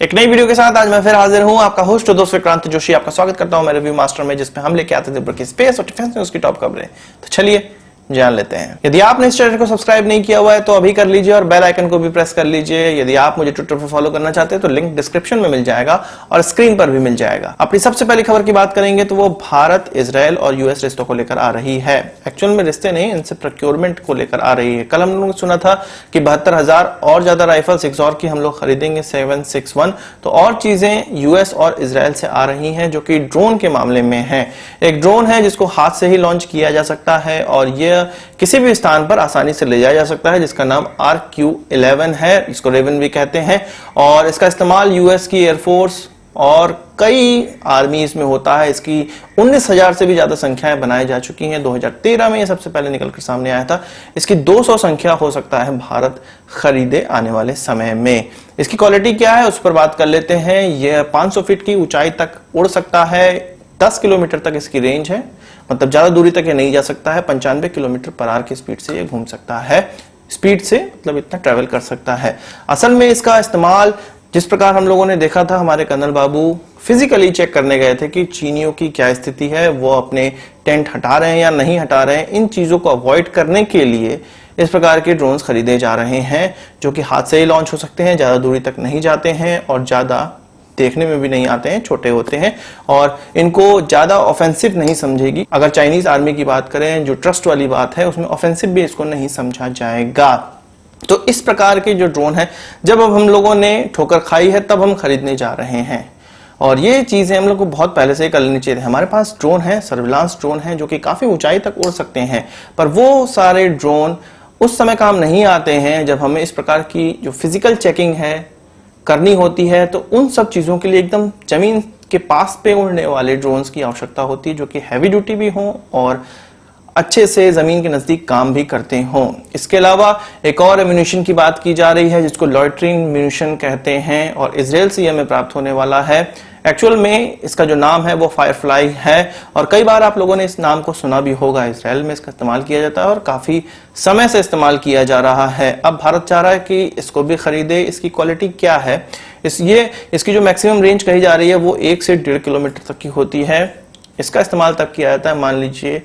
एक नई वीडियो के साथ आज मैं फिर हाजिर हूं, आपका होस्ट और दोस्त विक्रांत जोशी। आपका स्वागत करता हूं मेरे रिव्यू मास्टर में, जिसमें हम लेके आते थे स्पेस और डिफेंस न्यूज की टॉप खबरें। तो चलिए जान लेते हैं। यदि आपने इस चैनल को सब्सक्राइब नहीं किया हुआ है तो अभी कर लीजिए और बेल आइकन को भी प्रेस कर लीजिए। यदि आप मुझे ट्विटर पर फॉलो करना चाहते हैं तो लिंक डिस्क्रिप्शन में मिल जाएगा और स्क्रीन पर भी मिल जाएगा। अपनी सबसे पहली खबर की बात करेंगे तो वो भारत, इजरायल और यूएस रिश्तों को लेकर आ रही है। एक्चुअल में रिश्ते नहीं, इनसे प्रोक्योरमेंट को लेकर आ रही है। कल हम लोगों ने सुना था कि 72,000 और ज्यादा राइफल 6 और की हम लोग खरीदेंगे 761। तो और चीजें यूएस और इजरायल से आ रही हैं जो कि ड्रोन के मामले में है। एक ड्रोन है जिसको हाथ से ही लॉन्च किया जा सकता है और यह किसी भी स्थान पर आसानी से ले जाया जा सकता है, जिसका नाम RQ-11 है, जिसको रेवन भी कहते हैं। और इसका इस्तेमाल यूएस की एयरफोर्स और कई आर्मीज में होता है। इसकी 19,000 से भी ज्यादा संख्याएं बनाई जा चुकी हैं। 2013 में यह सबसे पहले निकलकर सामने आया था। इसकी 200 संख्या हो सकता है भारत खरीदे आने वाले समय में। इसकी क्वालिटी क्या है उस पर बात कर लेते हैं। यह 500 फीट की ऊंचाई तक उड़ सकता है, 10 किलोमीटर तक इसकी रेंज है, मतलब ज्यादा दूरी तक ये नहीं जा सकता है। 95 किलोमीटर पर आवर की स्पीड से ये घूम सकता है। स्पीड से मतलब इतना ट्रेवल कर सकता है। असल में इसका इस्तेमाल जिस प्रकार हम लोगों ने देखा था, हमारे कर्नल बाबू फिजिकली चेक करने गए थे कि चीनियों की क्या स्थिति है, वो अपने टेंट हटा रहे हैं या नहीं हटा रहे हैं। इन चीजों को अवॉइड करने के लिए इस प्रकार के ड्रोन्स खरीदे जा रहे हैं जो कि हाथ से ही लॉन्च हो सकते हैं, ज्यादा दूरी तक नहीं जाते हैं और ज्यादा देखने में भी नहीं आते हैं, छोटे होते हैं और इनको ज्यादा ऑफेंसिव नहीं समझेगी। अगर चाइनीज आर्मी की बात करें, जो ट्रस्ट वाली बात है, उसमें ऑफेंसिव भी इसको नहीं समझा जाएगा। तो इस प्रकार के जो ड्रोन है, जब अब हम लोगों ने ठोकर खाई है तब हम खरीदने जा रहे हैं और ये चीजें हम लोग को बहुत पहले से ही कर लेनी चाहिए। हमारे पास ड्रोन है, सर्विलांस ड्रोन है जो कि काफी ऊंचाई तक उड़ सकते हैं, पर वो सारे ड्रोन उस समय काम नहीं आते हैं जब हमें इस प्रकार की जो फिजिकल चेकिंग है करनी होती है। तो उन सब चीजों के लिए एकदम जमीन के पास पे उड़ने वाले ड्रोन्स की आवश्यकता होती है जो कि हैवी ड्यूटी भी हों और अच्छे से जमीन के नजदीक काम भी करते हों। इसके अलावा एक और एम्यूनिशन की बात की जा रही है जिसको लॉइटरिंग म्यूनिशन कहते हैं और इजराइल से हमें प्राप्त होने वाला है। एक्चुअल में इसका जो नाम है वो फायरफ्लाई है और कई बार आप लोगों ने इस नाम को सुना भी होगा। इजराइल में इसका इस्तेमाल किया जाता है और काफी समय से इस्तेमाल किया जा रहा है। अब भारत चाह रहा है कि इसको भी खरीदे। इसकी क्वालिटी क्या है, इसकी जो मैक्सिमम रेंज कही जा रही है वो 1 से 1.5 किलोमीटर तक की होती है। इसका इस्तेमाल तब किया जाता है, मान लीजिए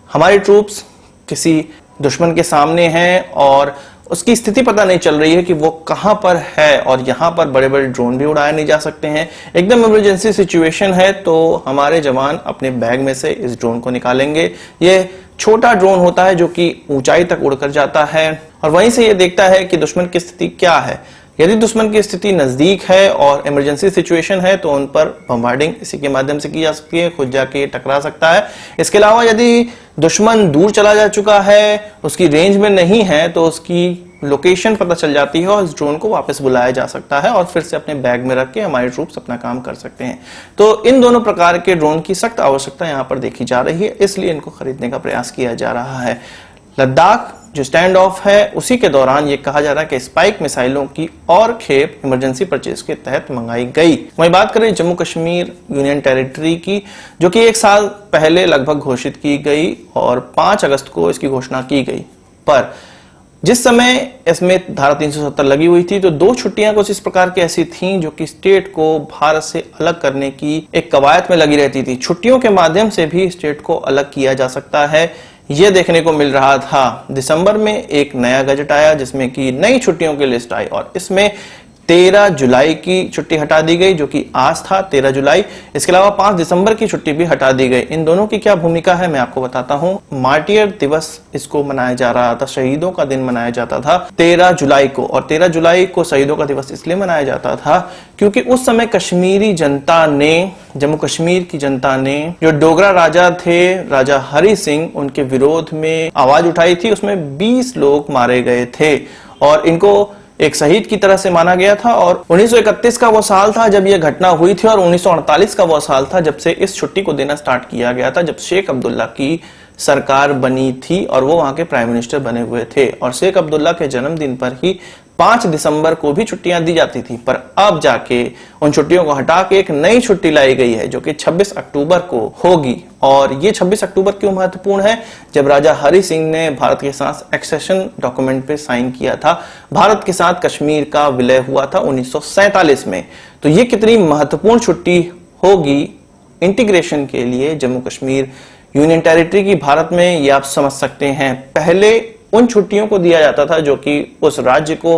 हमारी ट्रूप्स किसी दुश्मन के सामने हैं और उसकी स्थिति पता नहीं चल रही है कि वो कहां पर है और यहां पर बड़े बड़े ड्रोन भी उड़ाए नहीं जा सकते हैं। एकदम इमरजेंसी सिचुएशन है तो हमारे जवान अपने बैग में से इस ड्रोन को निकालेंगे। ये छोटा ड्रोन होता है जो कि ऊंचाई तक उड़कर जाता है और वहीं से ये देखता है कि दुश्मन की स्थिति क्या है। यदि दुश्मन की स्थिति नजदीक है और इमरजेंसी सिचुएशन है तो उन पर बम्बार्डिंग इसी के माध्यम से की जा सकती है, खुद जाके टकरा सकता है। इसके अलावा यदि दुश्मन दूर चला जा चुका है, उसकी रेंज में नहीं है, तो उसकी लोकेशन पता चल जाती है और इस ड्रोन को वापस बुलाया जा सकता है और फिर से अपने बैग में रख के हमारे ट्रूप्स अपना काम कर सकते हैं। तो इन दोनों प्रकार के ड्रोन की सख्त आवश्यकता यहाँ पर देखी जा रही है, इसलिए इनको खरीदने का प्रयास किया जा रहा है। लद्दाख जो स्टैंड ऑफ है उसी के दौरान ये कहा जा रहा है कि स्पाइक मिसाइलों की और खेप इमरजेंसी परचेज के तहत मंगाई गई। वहीं बात करें जम्मू कश्मीर यूनियन टेरिटरी की, जो कि 1 साल पहले लगभग घोषित की गई और 5 अगस्त को इसकी घोषणा की गई। पर जिस समय इसमें धारा 370 लगी हुई थी तो 2 छुट्टियां कुछ इस प्रकार की ऐसी थीं जो कि स्टेट को भारत से अलग करने की एक कवायद में लगी रहती थी। छुट्टियों के माध्यम से भी स्टेट को अलग किया जा सकता है, यह देखने को मिल रहा था। दिसंबर में एक नया गजट आया जिसमें कि नई छुट्टियों की लिस्ट आई और इसमें 13 जुलाई की छुट्टी हटा दी गई जो कि आज था 13 जुलाई। इसके अलावा 5 दिसंबर की छुट्टी भी हटा दी गई। इन दोनों की क्या भूमिका है मैं आपको बताता हूं। मार्टियर दिवस इसको मनाया जा रहा था, शहीदों का दिन मनाया जाता था 13 जुलाई को और 13 जुलाई को शहीदों का दिवस इसलिए मनाया जाता था क्योंकि उस समय कश्मीरी जनता ने, जम्मू कश्मीर की जनता ने जो डोगरा राजा थे, राजा हरि सिंह, उनके विरोध में आवाज उठाई थी। उसमें 20 लोग मारे गए थे और इनको एक शहीद की तरह से माना गया था और 1931 का वो साल था जब ये घटना हुई थी और 1948 का वो साल था जब से इस छुट्टी को देना स्टार्ट किया गया था, जब शेख अब्दुल्ला की सरकार बनी थी और वो वहां के प्राइम मिनिस्टर बने हुए थे। और शेख अब्दुल्ला के जन्मदिन पर ही 5 दिसंबर को भी छुट्टियां दी जाती थी, पर अब जाके उन छुट्टियों को हटा के एक नई छुट्टी लाई गई है जो कि 26 अक्टूबर को होगी। और ये 26 अक्टूबर क्यों महत्वपूर्ण है? जब राजा हरि सिंह ने भारत के साथ एक्सेशन डॉक्यूमेंट पे साइन किया था, भारत के साथ कश्मीर का विलय हुआ था 1947 में। तो ये कितनी महत्वपूर्ण छुट्टी होगी इंटीग्रेशन के लिए जम्मू कश्मीर यूनियन टेरिटरी की भारत में, ये आप समझ सकते हैं। पहले उन छुट्टियों को दिया जाता था जो कि उस राज्य को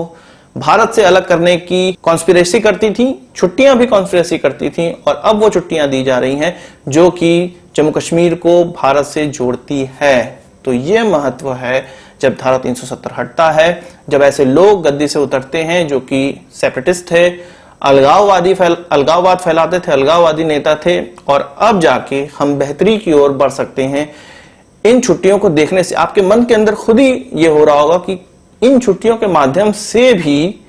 भारत से अलग करने की कॉन्स्पिरेसी करती थी, छुट्टियां भी कॉन्स्पिरेसी करती थी, और अब वो छुट्टियां दी जा रही हैं जो कि जम्मू कश्मीर को भारत से जोड़ती है। तो ये महत्व है जब धारा 370 हटता है, जब ऐसे लोग गद्दी से उतरते हैं जो कि सेपरेटिस्ट थे, अलगाववाद फैलाते थे, अलगाववादी नेता थे, और अब जाके हम बेहतरी की ओर बढ़ सकते हैं। इन छुट्टियों को देखने से आपके मन के अंदर खुद ही ये हो रहा होगा कि इन छुट्टियों के माध्यम से भी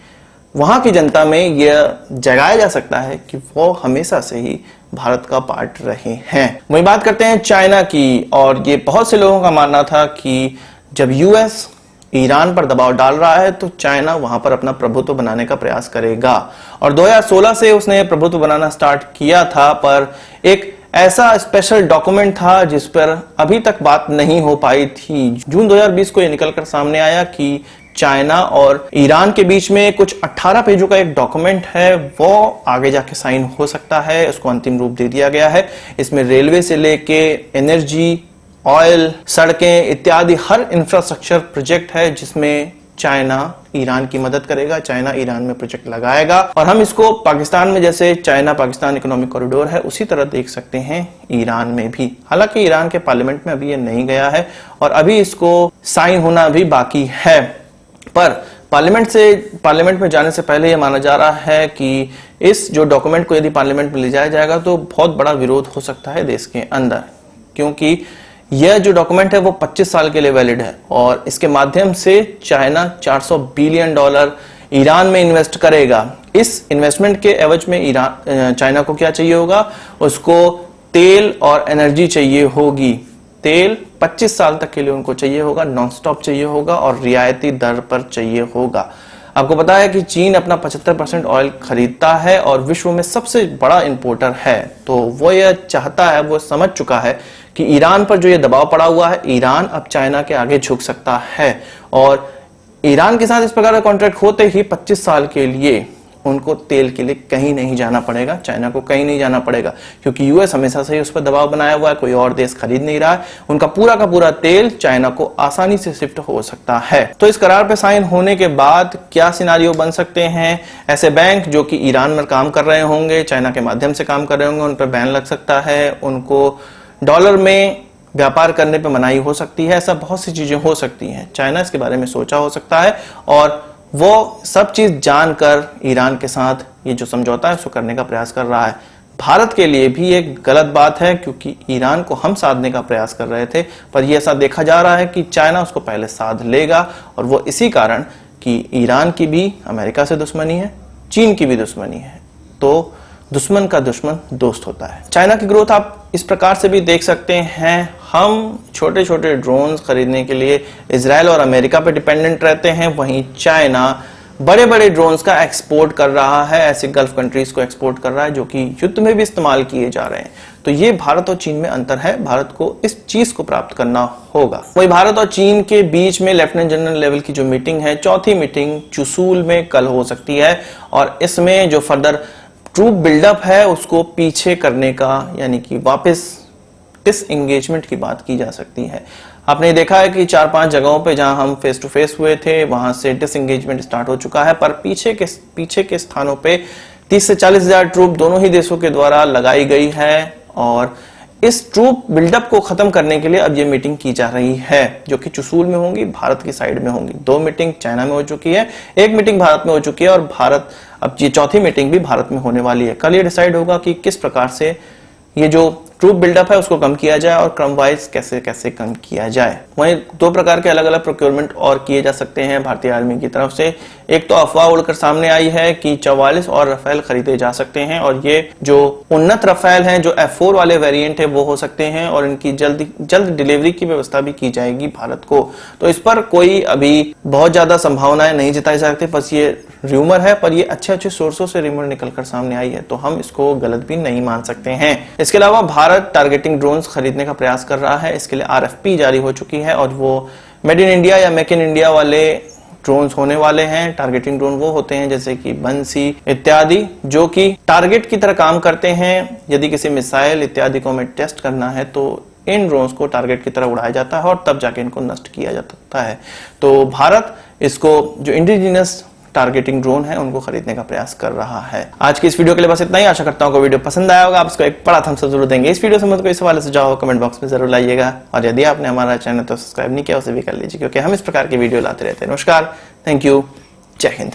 वहां की जनता में यह जगाया जा सकता है कि वो हमेशा से ही भारत का पार्ट रहे हैं। वही बात करते हैं चाइना की, और ये बहुत से लोगों का मानना था कि जब यूएस ईरान पर दबाव डाल रहा है तो चाइना वहां पर अपना प्रभुत्व बनाने का प्रयास करेगा, और 2016 से उसने प्रभुत्व बनाना स्टार्ट किया था। पर एक ऐसा स्पेशल डॉक्यूमेंट था जिस पर अभी तक बात नहीं हो पाई थी। जून 2020 को यह निकलकर सामने आया कि चाइना और ईरान के बीच में कुछ 18 पेजों का एक डॉक्यूमेंट है, वो आगे जाके साइन हो सकता है, उसको अंतिम रूप दे दिया गया है। इसमें रेलवे से लेके एनर्जी, ऑयल, सड़कें इत्यादि हर इंफ्रास्ट्रक्चर प्रोजेक्ट है जिसमें चाइना ईरान की मदद करेगा, चाइना ईरान में प्रोजेक्ट लगाएगा। और हम इसको पाकिस्तान में जैसे चाइना पाकिस्तान इकोनॉमिक कॉरिडोर है उसी तरह देख सकते हैं ईरान में भी। हालांकि ईरान के पार्लियामेंट में अभी ये नहीं गया है और अभी इसको साइन होना भी बाकी है, पर पार्लियामेंट में जाने से पहले यह माना जा रहा है कि इस जो डॉक्यूमेंट को यदि पार्लियामेंट में ले जाया जाएगा तो बहुत बड़ा विरोध हो सकता है देश के अंदर, क्योंकि यह जो डॉक्यूमेंट है वो 25 साल के लिए वैलिड है, और इसके माध्यम से चाइना $400 बिलियन ईरान में इन्वेस्ट करेगा। इस इन्वेस्टमेंट के एवज में चाइना को क्या चाहिए होगा? उसको तेल और एनर्जी चाहिए होगी। तेल 25 साल तक के लिए उनको चाहिए होगा, नॉन स्टॉप चाहिए होगा और रियायती दर पर चाहिए होगा। आपको पता है कि चीन अपना 75% ऑयल खरीदता है और विश्व में सबसे बड़ा इंपोर्टर है। तो वो यह चाहता है, वो समझ चुका है कि ईरान पर जो ये दबाव पड़ा हुआ है, ईरान अब चाइना के आगे झुक सकता है, और ईरान के साथ इस प्रकार का कॉन्ट्रैक्ट होते ही 25 साल के लिए उनको तेल के लिए कहीं नहीं जाना पड़ेगा, चाइना को कहीं नहीं जाना पड़ेगा, क्योंकि यूएस हमेशा से ही उस पर दबाव बनाया हुआ है, कोई और देश खरीद नहीं रहा है। उनका पूरा का पूरा तेल चाइना को आसानी से शिफ्ट हो सकता है। तो इस करार पे साइन होने के बाद क्या सिनारियो बन सकते हैं? ऐसे बैंक जो कि ईरान में काम कर रहे होंगे, चाइना के माध्यम से काम कर रहे होंगे, उन पर बैन लग सकता है, उनको डॉलर में व्यापार करने पे मनाही हो सकती है। ऐसा बहुत सी चीजें हो सकती हैं। चाइना इसके बारे में सोचा हो सकता है, और वो सब चीज जानकर ईरान के साथ ये जो समझौता है उसको करने का प्रयास कर रहा है। भारत के लिए भी एक गलत बात है, क्योंकि ईरान को हम साधने का प्रयास कर रहे थे, पर यह ऐसा देखा जा रहा है कि चाइना उसको पहले साध लेगा, और वो इसी कारण कि ईरान की भी अमेरिका से दुश्मनी है, चीन की भी दुश्मनी है, तो दुश्मन का दुश्मन दोस्त होता है। चाइना की ग्रोथ आप इस प्रकार से भी देख सकते हैं। हम छोटे छोटे ड्रोन्स खरीदने के लिए इजराइल और अमेरिका पे डिपेंडेंट रहते हैं, वहीं चाइना बड़े बड़े ड्रोन्स का एक्सपोर्ट कर रहा है, ऐसे गल्फ कंट्रीज को एक्सपोर्ट कर रहा है जो कि युद्ध में भी इस्तेमाल किए जा रहे हैं। तो ये भारत और चीन में अंतर है, भारत को इस चीज को प्राप्त करना होगा। वही भारत और चीन के बीच में लेफ्टिनेंट जनरल लेवल की जो मीटिंग है, चौथी मीटिंग चुसूल में कल हो सकती है, और इसमें जो फर्दर ट्रूप बिल्डअप है उसको पीछे करने का, यानी कि वापस डिसएंगेजमेंट की बात की जा सकती है। आपने देखा है कि 4-5 जगहों पे जहां हम फेस टू फेस हुए थे वहां से डिसएंगेजमेंट स्टार्ट हो चुका है, पर पीछे के स्थानों पे 30 से 40 हजार ट्रूप दोनों ही देशों के द्वारा लगाई गई है, और इस ट्रूप बिल्डअप को खत्म करने के लिए अब ये मीटिंग की जा रही है, जो कि चुसूल में होंगी, भारत की साइड में होंगी। 2 मीटिंग चाइना में हो चुकी है, 1 मीटिंग भारत में हो चुकी है, और भारत अब ये चौथी मीटिंग भी भारत में होने वाली है। कल ये डिसाइड होगा कि किस प्रकार से ये जो ट्रूप बिल्डअप है उसको कम किया जाए और क्रम वाइज कैसे कैसे कम किया जाए। वहीं 2 प्रकार के अलग अलग प्रोक्योरमेंट और किए जा सकते हैं भारतीय आर्मी की तरफ से। एक तो अफवाह उड़कर सामने आई है कि 44 और रफेल खरीदे जा सकते हैं और ये जो उन्नत रफेल हैं, जो F4 वाले वेरिएंट है वो हो सकते हैं और इनकी जल्द डिलीवरी की व्यवस्था भी की जाएगी भारत को। तो इस पर कोई अभी बहुत ज्यादा संभावनाएं नहीं जताई जा सकती, बस ये र्यूमर है, पर ये अच्छे सोर्सों से र्यूमर निकलकर सामने आई है तो हम इसको गलत भी नहीं मान सकते हैं। इसके अलावा भारत टारगेटिंग ड्रोन्स खरीदने का प्रयास कर रहा है। इसके लिए RFP जारी हो चुकी है और वो मेड इन इंडिया या मेक इन इंडिया वाले ड्रोन्स होने वाले हैं। टारगेटिंग ड्रोन वो होते हैं जैसे कि बंसी इत्यादि, जो कि टारगेट की तरह काम करते हैं। यदि किसी मिसाइल इत्यादि को हमें टेस्ट करना है तो इन ड्रोन्स को टारगेट की तरह उड़ाया जाता है और तब जाके इनको नष्ट किया जा सकता है। तो भारत इसको जो इंडिजिनस टारगेटिंग ड्रोन है उनको खरीदने का प्रयास कर रहा है। आज की इस वीडियो के लिए बस इतना ही। आशा करता हूं कि वीडियो पसंद आया होगा। आप इसको एक बड़ा थम्स अप जरूर देंगे। इस वीडियो से मुझे कोई सवाल सुझाव कमेंट बॉक्स में जरूर लाइएगा और यदि आपने हमारा चैनल तो सब्सक्राइब नहीं किया उसे भी कर लीजिए, क्योंकि हम इस प्रकार की वीडियो लाते रहते हैं। नमस्कार, थैंक यू, जय हिंद।